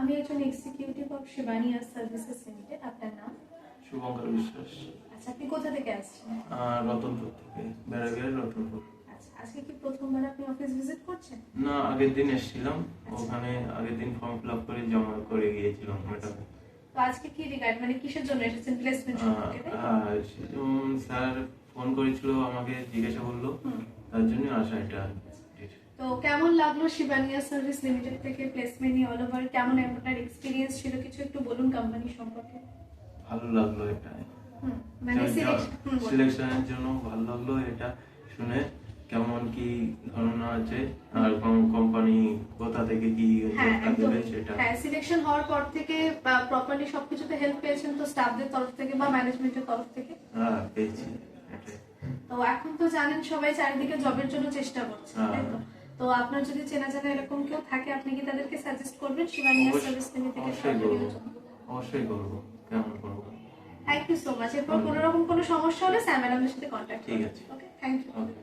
আমি একজন executive of শিবানিয়া services limited. আপনার নাম? শুভঙ্কর বিশ্বাস। আচ্ছা, আপনি কোথা থেকে আসছেন? রতনপুর থেকে, বেড়াগের রতনপুর। আচ্ছা, আজকে কি প্রথমবার আপনি অফিস ভিজিট করছেন? না, আগের দিন এসেছিলাম, ওখানে আগের দিন ফর্ম ফিল আপ করে জমা করে গিয়েছিলাম ম্যাডাম। তো আজকে কি রিগার্ড মানে কিসের জন্য এসেছেন? প্লেসমেন্ট সম্পর্কে, তাই তো? স্যার ফোন করেছিল, আমাকে জিজ্ঞাসা করলো, তার জন্য আসা এটা। তো কেমন লাগলো শিবানিয়া সার্ভিস লিমিটেড থেকে প্লেসমেন্ট নিয়ে অল ওভার? কেমন আপনার এক্সপিরিয়েন্স ছিল, কিছু একটু বলুন কোম্পানি সম্পর্কে। ভালো লাগলো এটা, মানে সিলেকশনের জন্য ভালো লাগলো এটা শুনে। কেমন কি ধারণা আছে আর কোম্পানি কোথা থেকে কি দেবে সেটা। হ্যাঁ, সিলেকশন হওয়ার পর থেকে প্রপারলি সবকিছুতে হেল্প পেয়েছেন তো স্টাফদের তরফ থেকে বা ম্যানেজমেন্টের তরফ থেকে? হ্যাঁ, পেয়েছি। তো এখন তো জানেন সবাই চারিদিকে জবের জন্য চেষ্টা করছে, তাই তো? তো আপনার যদি চেনা জানা এরকম কেউ থাকে, আপনি কি তাদেরকে সাজেস্ট করবেন শিবানিয়া সার্ভিস লিমিটেড থেকে? অবশ্যই করবো, কেমন করবো। Thank you so much. এরপর কোনো রকম কোনো সমস্যা হলে স্যার ম্যাডামের সাথে কন্ট্যাক্ট ঠিক আছে। ওকে, থ্যাংক ইউ। ওকে।